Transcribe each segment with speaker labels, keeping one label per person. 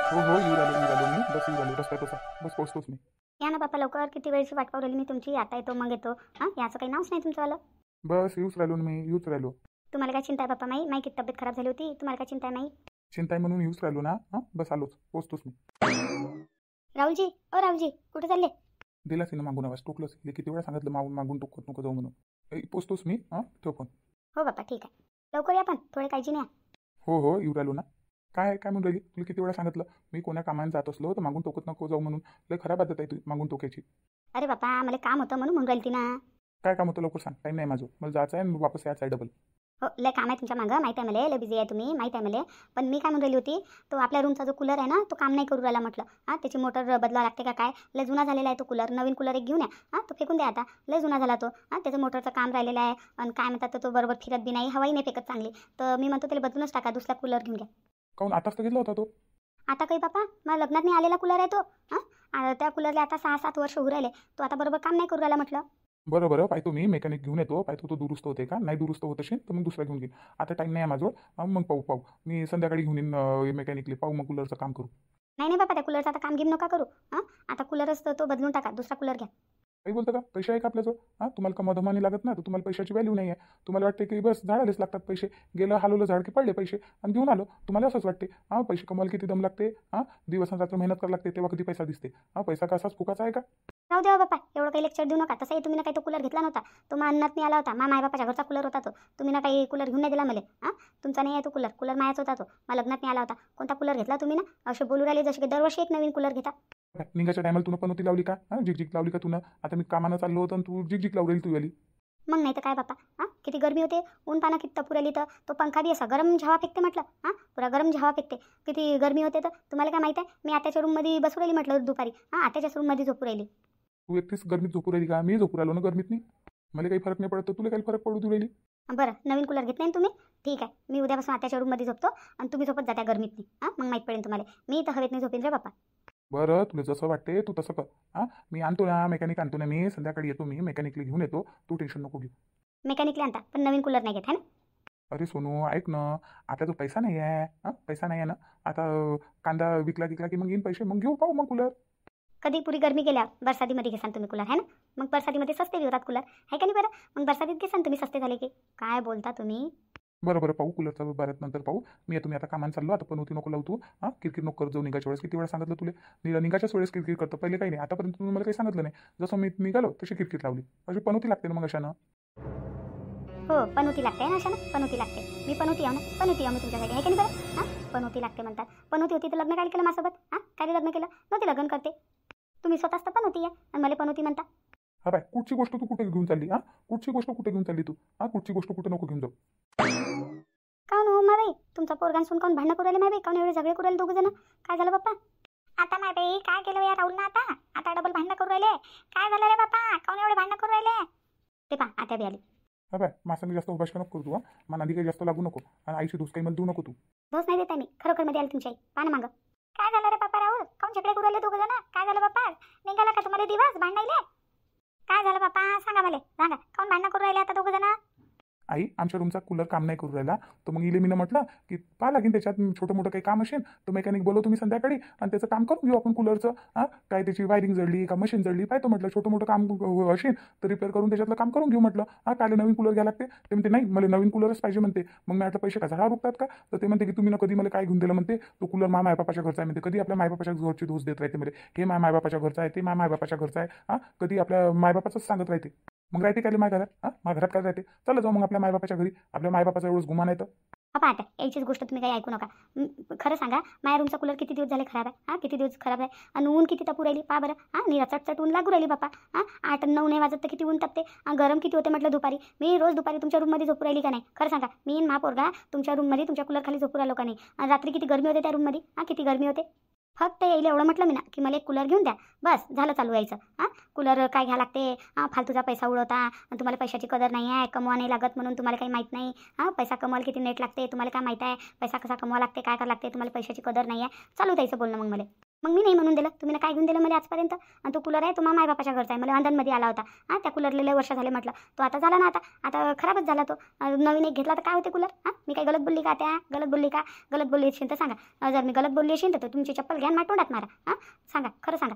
Speaker 1: हो येऊ राहिलो मी. बस येऊ राहिलो रस्त्यात असा. बस पोहोचतोच मी.
Speaker 2: या ना बाप्पा लवकर, किती वेळची वाट पाहू राहिली मी तुमची. आता येतो मग येतो. हां, याचं काही नावच नाही तुमचंवालं.
Speaker 1: बस येऊच राहिलो ना मी. येऊच राहिलो.
Speaker 2: तुम्हाला काय चिंता आहे बाप्पा माई? माई किती तब्येत खराब झाली होती, तुम्हाला काय चिंता आहे माई?
Speaker 1: चिंता आहे म्हणून येऊच राहिलो ना. हां बस आलोच. पोहोचतोच मी.
Speaker 2: राहुलजी, ओ राहुलजी, कुठे चालले?
Speaker 1: दिलाच ना मागून आवाज टोकलंच. किती वेळा सांगितलं मागून मागून टोकत नको जाऊ म्हणून. पोहोचतोच मी. हां ठेव फोन.
Speaker 2: हो बाप्पा ठीक आहे. लवकर या पण, थोडे काळजी नाही.
Speaker 1: हो येऊ राहिलो ना. काय काय म्हणून राहिली? तुला किती वेळा सांगितलं मी कोण्या कामाने जात असलो तर मागून टोकत नको जाऊ म्हणून. लय खराब आदत आहे तू मागून टोकायची.
Speaker 2: अरे बाप्पा मला काम होतं म्हणून म्हणून राहिली ती ना.
Speaker 1: काय काम होतं लवकर सांग. टाईम नाही माझं. मला जायचं आहे आणि वापस यायचं आहे डबल.
Speaker 2: हो लय काम आहे तुमच्या मागं, माहीत आहे मला. लय बिझी आहे तुम्ही, माहीत आहे मला. पण मी काय म्हणून राहिली होती, तो आपल्या रूमचा जो कूलर आहे ना, तो काम नाही करू राहिला म्हटलं. हां, त्याची मोटर बदलावं लागते का काय? लय जुना झालेला आहे तो कूलर. नवीन कूलर एक घेऊन या. हां, तो फेकून द्या आता. लय जुना झाला तो. हां, त्याचं मोटरचं काम राहिलेलं आहे. आणि काय म्हणतात तर तो बरोबर फिरत बी नाही, हवाही नाही फेकत चांगली. तर मी म्हणतो त्याला बदलूनच टाका, दुसरा कूलर घेऊन घ्या.
Speaker 1: काहून आताच तर घेतला होता तो.
Speaker 2: आता काही बापा मला लग्नात नाही आलेला कूलर आहे तो. हां, त्या कूलरला आता 6-7 वर्ष होऊ राहिले. तो आता बरोबर काम नाही करू राहिला म्हटलं.
Speaker 1: बरं पाहतो मी मेकॅनिक घेऊन येतो. पाहतो तो दुरुस्त होते का नाही. दुरुस्त होत असेल तर मग दुसरा घेऊन घेईन. आता टाईम नाही आहे माझं. मग पाहू मी संध्याकाळी घेऊन येईन मेकॅनिकली. पाहू मग कूलरचं काम करू.
Speaker 2: नाही नाही बापा, त्या कूलरचं आता काम घेऊन नका करू. हां, आता कूलरच तो बदलून टाका, दुसरा कूलर घ्या.
Speaker 1: काही बोलतं का? पैसे आहे का आपल्याजवळ? हां तुम्हाला का मधमानी लागत ना. तर तुम्हाला पैशाची व्हॅल्यू नाही आहे. तुम्हाला वाटते की बस झाडालेच लागतात पैसे. गेलं हलवलं झाड की पडले पैसे आणि घेऊन आलो. तुम्हाला असंच वाटते. हां पैसे कमवायला किती दम लागते. हां दिवस रात्र मेहनत करायला लागते तेव्हा कधी पैसा दिसते. हां पैसा कसाच फुकाचा आहे का?
Speaker 2: राहू द्या बापा, एवढं काही लेक्चर देऊ नका. तसंही तुम्ही ना काही तो कूलर घेतला नव्हता. तो मा अन्नात नाही आला होता. मायबापाच्या घरचा कूलर होता तो. तुम्ही ना काही कूलर घेऊन नाही दिला मला. हां, तुमचा नाही आहे तो कूलर. कूलर मायाच होता तो. मला लग्नात नाही आला होता. कोणता कूलर घेतला तुम्ही ना? असे बोलू राहिले जसे की दरवर्षी एक नवीन कूलर घेता.
Speaker 1: निघायच्या टायमाला तुला पनोती लावली का? हां झिकझिक लावली का तुला? आता मी कामानं चाललो होतो आणि तू झिकझिक लावू राहिली तू वाली.
Speaker 2: मग नाही तर काय बापा. हां, किती गरमी होते. ऊन पाना किती तपूर आली. तर तो पंखा बी असा गरम झावा फेकते म्हटलं. हां, पुरा गरम झावा फेकते. किती गरमी होते. तर तुम्हाला काय माहिती आहे, मी आत्याच्या रूममध्ये बसू राहिली म्हटलं दुपारी. हां, आत्याच्याच रूममध्ये झोपू राहिली.
Speaker 1: तू एकटीच गरमीत झोपू राहिली का? मी झोपू राहिलो ना गरमीत नाही. मला काही फरक नाही पडत तर तुला काही फरक पडू देऊ राहिली.
Speaker 2: बरं, नवीन कूलर घेतले ना तुम्ही? ठीक आहे, मी उद्यापासून आत्याच्या रूममध्ये झोपतो आणि तुम्ही झोपत जात्या गरमीत. हां, मग माहीत पडेल तुम्हाला. मी तर हवेत नाही झोपेन रे बापा.
Speaker 1: बरं तुला जसं वाटते तू तसं कर. हां मी आणतो ना मेकॅनिक आणतो ना मी. संध्याकाळी येतो मी मेकॅनिकली घेऊन येतो. तू टेन्शन नको घेऊ.
Speaker 2: मेकॅनिकली आणता पण नवीन कूलर नाही घेत आहे ना?
Speaker 1: अरे सोनू ऐक ना. आता तो पैसा नाही आहे. हां पैसा नाही आहे ना. आता कांदा विकला की मग येईन पैसे. मग घेऊ पाहू मग कूलर.
Speaker 2: कधी पुरी गरमी गेल्या बरसातीमध्ये घेसान तुम्ही कूलर, आहे ना? मग बरसातीमध्ये सस्ते बी होतात कूलर, आहे का नाही बरं? मग बरसातीत घेसान तुम्ही सस्ते झाले की. काय बोलता तुम्ही?
Speaker 1: बरं पाहू कूलरचं बऱ्याच नंतर पाहू. मी येतो. मी आता कामाला चाललो. आता पण होती नको लावू तू. हां किरकिर नको कर जाऊ निघायच्या वेळेस. किती वेळा सांगितलं तुला. निघायच्याच वेळेस किरकिर करतो. पहिले काही नाही. आतापर्यंत तुम्ही मला काही सांगितलं नाही. जसं मी निघालो तशी किरकिर लावली. अशी पण होती लागते ना मग अशानं.
Speaker 2: हो, पनोती लागते ना अशा ना. पनोती लागते. मी पनोती आहो ना. पनोती आहो मी तुमच्यासाठी, आहे का नाही बरं? हां, पनोती लागते म्हणतात. पनोती होती तर लग्न काय केलं माझ्यासोबत? हां, काय लग्न केलं नव्हते? लग्न करते तुम्ही स्वतःच तर पनोती आहे आणि मला पनोती म्हणता.
Speaker 1: हा बाय कुठची गोष्ट तू कुठे घेऊन चालली. हां कुठची गोष्ट कुठे घेऊन चालली तू. हां कुठची गोष्ट कुठे नको घेऊन जाऊ.
Speaker 2: काऊन हो माबाई, तुमचा पोरगान सुन काऊन भांडणं करू राहिले माबाई? काऊन एवढे झगडे करू राहिले दोघं जण? काय झालं बाप्पा? आता माबाई काय केलं या राहुलनं? आता डबल भांडणं करू राहिले. काय झालं रे बाप्पा? काऊन एवढे भांडणं करू राहिले? ते पहा आता बी आली.
Speaker 1: हा बाय मासांनी जास्त उभाषण नको करू तू. हां मला आधी काही जास्त लागू नको. आणि आईची दोस्त काही मला देऊ नको तू.
Speaker 2: दोष नाही देत आहे मी. खरोखर मध्ये आली तुमची आई. पाहा मागं. काय झालं रे बाप्पा राहुल? काऊन झगडे करू राहिले दोघं जण? काय झालं बाप्पा? निघाला का तुम्हाला दिवस भांडायले? काय झालं बाप्पा? सांगा मला. सांगा काऊन भांडणं करू राहिले आता दोघं जण?
Speaker 1: आई आमच्या रूमचा कूलर काम नाही करू राहिला. तर मग इले मी म्हटलं की पाहा लागेल त्याच्यात छोटं मोठं काही काम असेल तर मेकॅनिक बोलवतो तुम्ही संध्याकाळी आणि त्याचं काम करून घेऊ आपण कूलरचं. हां काय त्याची वायरिंग जळली का मशीन जळली पाहतो म्हटलं. छोटं मोठं काम असेल तर रिपेअर करून त्याच्यातलं काम करून घेऊ म्हटलं. हां काय नवीन कूलर घ्यायला लागते. ते म्हणते नाही मला नवीन कूलरच पाहिजे म्हणते. मग मी म्हटलं पैसे का झाडा रुकतात का? तर ते म्हणते की तुम्ही ना कधी मला काय घेऊन दिलं म्हणते. तो कूलर मायबापाच्या घरचा आहे म्हणते. कधी आपल्या मायबापाच्या घरची दोष देत राहते म्हणजे हे मायबापाच्या घरचा आहे ते मायबापाच्या घरचा आहे. हां कधी आपल्या मायबापाचंच सांगत राहते. मग राहते काय माझ्या घरात. हां माझ्या घरात काय राहते. चला जाऊ मग आपल्या मायबापाच्या घरी. आपल्या मायबापाचा एवढंच गुमान आहे तर.
Speaker 2: पप्पा आता याचीच गोष्ट तुम्ही काही ऐकू नका. खरं सांगा, माझ्या रूमचा कूलर किती दिवस झाले खराब आहे? हां किती दिवस खराब आहे? आणि ऊन किती तपू राहिली पहा बरं. हां निरा चटचट ऊन लागू राहिली बापा. हां 8-9 नाही वाजत तर किती ऊन तपते. गरम किती होते म्हटलं दुपारी. मी रोज दुपारी तुमच्या रूममध्ये झोपू राहिली का नाही? खरं सांगा. मी महापोरगा तुमच्या रूममध्ये तुमच्या कूलर खाली झोपू राहिलो का नाही? आणि रात्री किती गरमी होते त्या रूममध्ये. हां किती गरमी होते. फक्त यायला एवढं म्हटलं मी ना की मला एक कूलर घेऊन द्या. बस झालं चालू यायचं. हां कूलर काय घ्या लागते. हां फालतूचा पैसा उडवता आणि तुम्हाला पैशाची कदर नाही आहे. कमवा नाही लागत म्हणून तुम्हाला काही माहीत नाही. हां पैसा कमवायला किती नेट लागते तुम्हाला काय माहीत आहे. पैसा कसा कमवा लागते काय करावं लागते तुम्हाला पैशाची कदर नाही आहे. चालू द्यायचं बोलणं मग मला. मग मी नाही म्हणून दिलं. तुम्ही ना काय घेऊन दिलं मला आजपर्यंत? आणि तो कूलर आहे तो माय बापाच्या घरचा आहे. मला अंधनमध्ये आला होता. हां, त्या कूलरला लय वर्ष झाले म्हटलं. तो आता झाला ना, आता खराबच झाला तो. नवीन एक घेतला तर काय होते कूलर? हां, मी काही गलत बोलली का? त्या गलत बोलली का? गलत बोलली असेल तर सांगा. जर मी गलत बोलली असेल तर तुमची चप्पल घ्या माटोंडात मारा. हां, सांगा, खरं सांगा.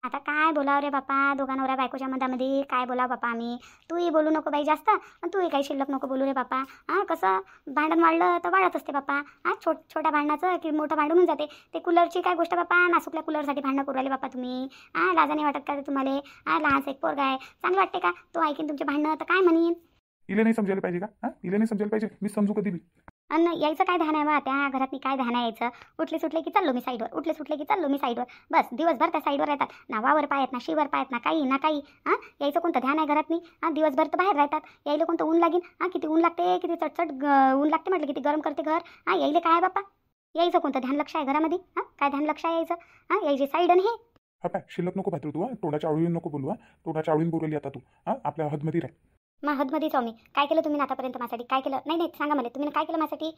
Speaker 2: आता काय बोलावं रे बापा, दोघा नवऱ्या बायकोच्या मधामध्ये काय बोलावं बापा आम्ही? तूही बोलू नको बाई जास्त, आणि तूही काही शिल्लक नको बोलू रे बापा. हां, कसं भांडण वाढलं तर वाढत असते बापा. हां, छोट्या भांडणाचं की मोठं भांडण होऊन जाते. ते कूलरची काय गोष्ट बापा, नासूकल्या कूलरसाठी भांडणं करू राहिले बापा तुम्ही. हां, लाजाने वाटत का तुम्हाला? हां, लहानसा एक पोरगा आहे, चांगलं वाटते का तो ऐकीन तुमचे भांडणं? तर काय म्हणीन?
Speaker 1: इले नाही समजायला पाहिजे का? हां, इले नाही समजायला पाहिजे. मी समजू कधी बी.
Speaker 2: अन यायचं काय ध्यान आहे बा त्या घरात? मी काय ध्यान आहे यायचं? उठले सुटले की चाललो मी साईडवर, उठले सुटले की चाललो मी साईडवर. बस दिवसभर त्या साईडवर राहतात. ना वावर पाहत ना शिवर पाहत ना काही ना काही. हां, यायचं कोणतं ध्यान आहे घरात? मी दिवसभर तर बाहेर राहतात. यायला कोणतं ऊन लागेल? किती ऊन लागते, किती चटचट ऊन लागते म्हटलं, किती गरम करते घर. यायले काय बापा? यायचं कोणतं ध्यान लक्ष आहे घरामध्ये? काय ध्यान लक्ष आहे यायचं? यायची साईड आणि हे.
Speaker 1: हा पाय, शिल्लक नको पात्र तू. तोंडाच्या आवडीन नको बोलू. तोंडाच्या आवडीन बोलली आता तू. आपल्या हदमध्ये राह.
Speaker 2: मग हदमध्ये स्वामी काय केलं तुम्ही आतापर्यंत माझ्यासाठी? काय केलं? नाही सांगा मला, तुम्ही काय केलं माझ्यासाठी?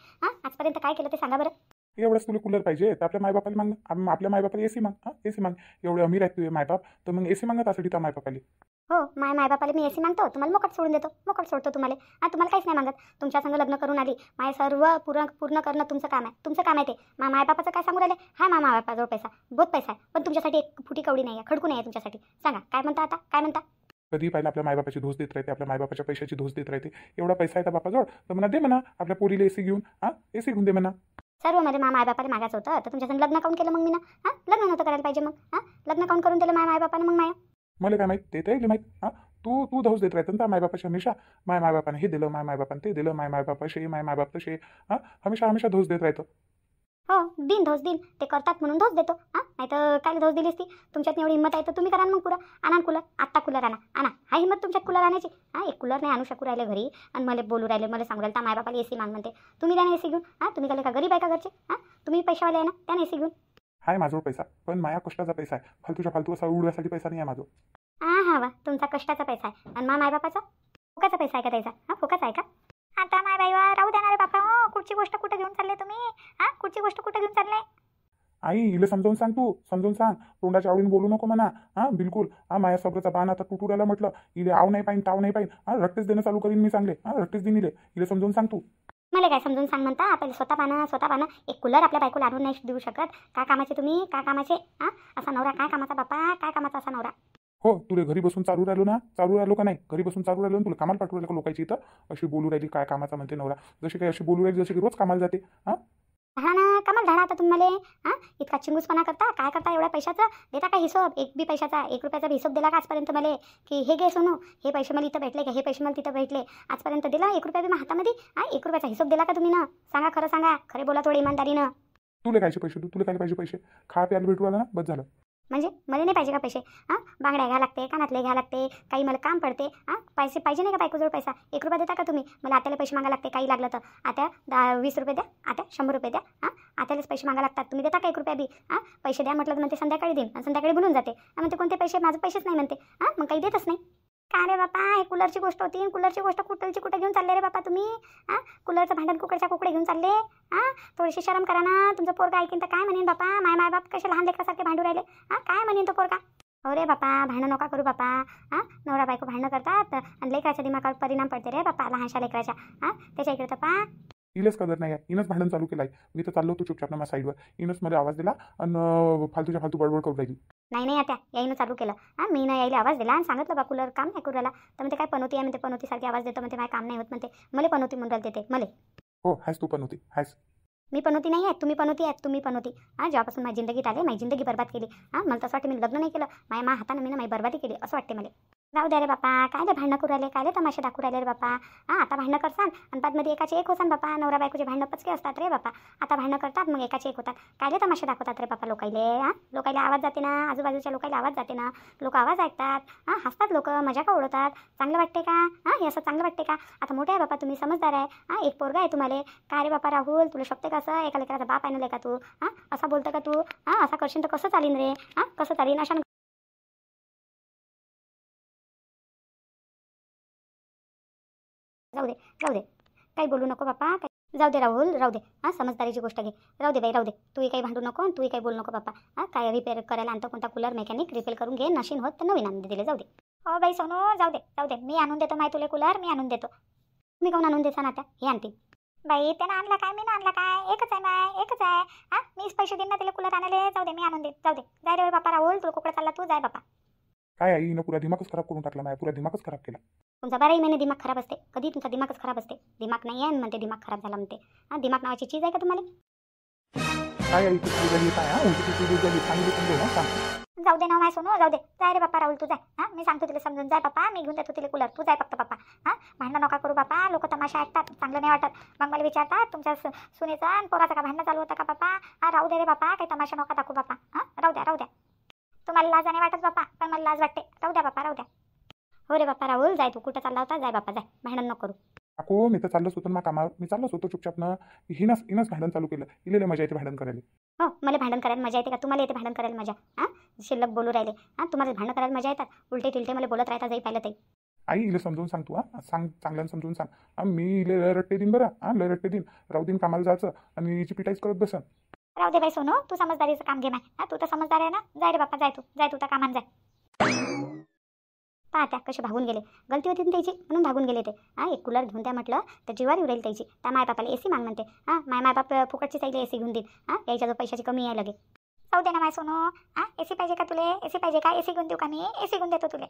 Speaker 2: आजपर्यंत काय केलं ते सांगा बरं.
Speaker 1: एवढंच तुला कूलर पाहिजे तर आपल्या मायबापाला माग. आपल्या मायबापाला एसी माग. एसी माग. एवढे अमीर आहेत तुझे मायबाप, तर मग एसी मागत त्यासाठी त्या मायबापाला.
Speaker 2: हो, मायबापाला मी एसी मागतो, तुम्हाला मोकट सोडून देतो. मोकट सोडतो तुम्हाला. तुम्हाला काहीच नाही मागत. तुमच्या संग लग्न करून आली, माय सर्व पूर्ण करणं तुमचं काम आहे. तुमचं काम आहे ते. मायबापाचं काय सांगू राहिले? हा, मायबापाजवळ पैसा बहुत पैसा आहे, पण तुमच्यासाठी एक फुटी कवडी नाही आहे, खडकू नाही आहे तुमच्यासाठी. सांगा काय म्हणता आता? काय म्हणता?
Speaker 1: कधी पाहिलं आपल्या मायबापाची धोस देत राहते, आपल्या मायबापाच्या पैशाची धोस देत राहते. एवढा पैसा आहे त्या बापाजवळ, तर म्हणा दे म्हणा आपल्या पोरीला एसी घेऊन. एसी घेऊन दे म्हणा.
Speaker 2: सर्व मध्ये मायबापाला मागायचं होतं, तर तुमच्या संग लग्न काऊन केलं मग मी ना? लग्न नव्हतं करायला पाहिजे मग. लग्न काऊन करून दिलं मायबापानं मग माया?
Speaker 1: मला काय माहित? ते तर माहित. तू धोस देत राहते ना मायबापाशी हमेशा. मायबापाने हे दिलं, मायबापाने ते दिलं, मायबापा शे मायबाप तसे. हमेशा धोस देत राहतो.
Speaker 2: हो, दिन धोस दिन ते करतात म्हणून धोस देतो. नाही तर काय धोस दिलीस ती? तुमच्यात एवढी हिंमत आहे तर तुम्ही करा मग पुरं. आणा कूलर, आत्ता कूलर आणा. हा हिंमत तुमच्यात कूलर आणायची? एक कूलर नाही आणू शकू राहिले घरी, आणि मला बोलू राहिले, मला सांगू राहिले मायबापाला एसी माग म्हणते. तुम्ही द्या ना एसी घेऊन. तुम्ही गेले का गरीब आहे का घरचे? तुम्ही पैशावाले आहे ना, त्या एसी घेऊन.
Speaker 1: हाय माझ्यावर पैसा, पण माया कष्टाचा पैसा आहे. फालतू असा उडवायसाठी पैसा नाही आहे माझं.
Speaker 2: हा वा, तुमचा कष्टाचा पैसा आहे. आणि मायबापाचा फुकाचा पैसा आहे का त्याचा? फुकाचा आहे का? आता माय बाई राहू देणार बापा. कुठची गोष्ट कुठं घेऊन चालले तुम्ही? कुठची गोष्ट कुठं घेऊन चालले?
Speaker 1: आई इले समजावून सांग, तू समजावून सांग. तोंडाच्या आवडीन बोलू नको म्हणा. बिलकुल. माया सगळ्याचा बाण आता तुटू राहिला म्हटलं. इले आव नाही पाहिजे, ताव नाही पाहिजे. रट्टेच देणं चालू करीन मी चांगले. रट्टेच देईन इले समजावून सांग तू.
Speaker 2: मला काय समजून सांग म्हणता? पहिले स्वतः पाना. एक कूलर आपल्या बायकोला आणून नाही देऊ शकत? काय कामाचे तुम्ही? काय कामाचे? असा नवरा काय कामाचा बापा? काय कामाचा असा नवरा?
Speaker 1: हो, तुला घरी बसून चालू राहिलो का नाही? घरी बसून चालू राहिलो ना, तुला कामाला पाठवू राहिलो का लोकांची इथं? अशी बोलू राहिली काय कामाचा म्हणते नवरा? जशी काय अशी बोलू राहिली जशी की रोज कामाला जाते.
Speaker 2: ना कमाल झाडा आता तुम्हाला. इतका चिंगूसपणा करता? काय करता एवढ्या पैशाचं? देता का हिशोब? एक बी पैशाचा, 1 रुपयाचा हिशोब दिला का आजपर्यंत मला? की हे घे सोनू, हे पैसे मला इथं भेटले का, हे पैसे मला तिथं भेटले? आजपर्यंत दिला 1 रुपया बी माझ्या हातामध्ये? 1 रुपयाचा हिशोब दिला का तुम्ही ना? सांगा, खरं सांगा, खरे बोला थोडे इमानदारीनं.
Speaker 1: तुला कायचे पैसे? तुला काय पाहिजे पैसे? खा प्यायला भेटू आला ना, बस झालं.
Speaker 2: म्हणजे मला नाही पाहिजे का पैसे? बांगड्या घ्या लागते, कानातले घ्या लागते, काही मला काम पडते. पैसे पाहिजे नाही का बायकोजवळ पैसा? 1 रुपया देता का तुम्ही? मला आत्याला पैसे मागा लागते, काही लागलं तर. आत्या 20 रुपये द्या, आत्या 100 रुपये द्या. आत्यालाच पैसे मागा लागतात. तुम्ही देता का 1 रुपया बी? पैसे द्या म्हटलं तर म्हणते संध्याकाळी देईन, आणि संध्याकाळी बोलून जाते. म्हणते कोणते पैसे? माझं पैसेच नाही म्हणते. मग काही देतच नाही. काय रे बापा, हे कूलरची गोष्ट होती. कूलरची गोष्ट कुठं घेऊन चालले रे बापा तुम्ही? कूलरचं भांडण कुकडच्या कुकडे घेऊन चालले. थोडीशी शरम करा ना. तुमचं पोरगा ऐकीन तर काय म्हणेन बापा? माय बाप कसे लहान लेकरासारखे भांडू राहिले. काय म्हणेन तो पोरगा? हो रे बापा, भांडण नका करू बापा. नवरा बायको भांडणं करतात आणि लेकराच्या दिमागावर परिणाम पडते रे बापा, लहानशा लेकराच्या. त्याच्या इकडे तर पा
Speaker 1: इलच कदर नाही आहे. इनच भांडण चालू केलं आहे. मी तर चाललो होतो चुपचाप ना माझ्या साईडवर. इनच मला आवाज दिला आणि फालतूच्या फालतू बडबड करू राहिली.
Speaker 2: नाही आता याईनं चालू केलं. मी ना यायला आवाज दिला आणि सांगितलं बा कूलर काम नाही करू राहिला. तर म्हणते काय पनोती आहे म्हणते, पनोतीसारखी आवाज देतो म्हणते, माझं काम नाही होत म्हणते. मला पनोती म्हणून राहिले ते मला.
Speaker 1: हो, हायस तू पण होती, हायस.
Speaker 2: मी पनोती नाही आहे, तुम्ही पनोती आहेत, तुम्ही पनोती. जेव्हापासून माझी जिंदगीत आले, माझी जिंदगी बरबाद केली. मला तसं वाटतं मी लग्न नाही केलं, माझ्या हातानं मी ना माझी बरबादी केली असं वाटते मला. राहू द्या रे बापा, काय ते भांडणं करू राहिले, काय ते तमाशे दाखवू राहिले रे बापा. आता भांडणं करसान आणि बादमध्ये एकाचे एक होसान बापा. नवरा बायकोचे भांडणं पचके असतात रे बापा. आता भांडणं करतात मग एकाचे एक होतात. काय ते तमाशे दाखवतात रे बापा लोकायले. लोकायला आवाज जाते ना, आजूबाजूच्या लोकायला आवाज जाते ना, लोक आवाज ऐकतात. हसतात लोक, मजा का उडवतात. चांगलं वाटते का? हे असं चांगलं वाटते का? आता मोठे आहे बापा तुम्ही, समजदार आहे. एक पोरगा आहे तुम्हाला. काय रे बापा राहुल, तुला शोभते का असं? एका लेकराचा बाप आहे ना का तू? असा बोलतं का तू? असा करशील तर कसं चालीन रे? कसं चालीन? अशा जाऊ दे काही बोलू नको बापा. जाऊ दे राहुल, राहू दे. हां, समजदारीची गोष्ट घे. राहू दे बाई, राहू दे. तूही काही भांडू नको आणि तूही काही बोलू नको बाप्पा. हां, काय रिपेअर करायला आणतो कोणता कूलर, मेकॅनिक रिपेअर करून घे. नशीन होत तर नवीन आणून दिले, जाऊ दे. हो बाई सोनू, जाऊ दे, जाऊ दे. मी आणून देतो माय तुले कूलर, मी आणून देतो. मी काहून आणून देता ना त्या, हे आणते. बाई त्यानं आणला काय, मी आणला काय, एकच आहे माय, एकच आहे. हां, मीच पैसे देईन ना तिला कूलर आणायला. जाऊ दे, मी आणून दे, जाऊ दे. जाय रे बापा राहुल, तुला कुकडे चालला तू, जाय बापा.
Speaker 1: काय आई, हिनं पुरा दिमागच खराब करून टाकला, माझ्या पुरा दिमागच खराब केला.
Speaker 2: तुमचा 12ही महिने दिमाग खराब असते. कधी तुमचा दिमागच खराब असते. दिमाग नाही आहे म्हणते दिमाग खराब झाला म्हणते. हां, दिमाग नावाची चीज आहे का तुम्हाला?
Speaker 1: काय आई तू झाली काय, हां उलटी तू झाली सांगितलं समजू ना, सांग.
Speaker 2: जाऊ दे ना माय सोनू, जाऊ दे. जाय रे बापा राहुल, तू जाय. हां, मी सांगतो तिला समजून. जाय बापा, मी घेऊन देतो तिला कूलर, तू जाय फक्त बापा. हां, भांडणं नका करू बापा, लोक तमाशा ऐकतात, चांगलं नाही वाटत. मग मला विचारतात तुमच्या सुनेचा आणि पोराचा का भांडणं चालू होतं का बापा. हां, राहू दे रे बापा, काही तमाशा नका दाखवू बापा. हां, राहू द्या, राहू द्या. तुम्हाला लाज नाही वाटत बापा, पण मला लाज वाटते. राहू द्या बापा, राहू द्या. हो रे बापा राहुल, जाय. तू कुठं चालला होता, जाय बापा, जाय. भांडण नको करू.
Speaker 1: काकू मी तर चाललोच होतो ना कामावर, मी चाललोच होतो चुपचापनं. हिनंच भांडण चालू केलं. इलेले मजा येते भांडण करायला.
Speaker 2: हो, मला भांडण करायला मजा येते का? तुम्हाला येते भांडण करायला मजा? हां, शिल्लक बोलू राहिले. हां, तुम्हाला भांडण करायला मजा येतात. उलटे तिलटे मला बोलत राहता, जाई पाहिलं ताई.
Speaker 1: आई इले समजून सांग तू, हां सांग, चांगल्यानं समजून सांग. मी इले लय रट्टे देईन बरं, हां लय रट्टे देईन. राहू दिन कामाला जायचं आणि हिची पिटाईच करत बसन.
Speaker 2: राहू दे बाई सोनू, तू समजदारीचं काम घे माय. हां, तू तर समजदार आहे ना. जाय रे बापा, जाय तू, जाय तू तर कामान जाय. पाहत्या कसे भागून गेले. गलती होती ना त्याची म्हणून भागून गेले ते. हां, एक कूलर घेऊन द्या म्हटलं तर जीवार उरेल त्याची. त्या मायबापाला एसी माग म्हणते. हां, मायबाप फुकटची चाईले एसी घेऊन देईन. हां, यायच्या जो पैशाची कमी आहे लगे. जाऊ दे ना माय सोनू. हां, एसी पाहिजे का तुले? एसी पाहिजे का? एसी घेऊन देऊ का मी? एसी घेऊन देतो तुले.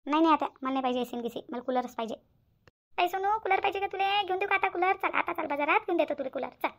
Speaker 2: नाही नाही, आता मला नाही पाहिजे एसी गिसी, मला कूलरच पाहिजे. बाई सोनू, कूलर पाहिजे का तुले? घेऊन देऊ का आता कूलर? चल आता, चल बाजारात घेऊन देतो तुले कूलर, चल.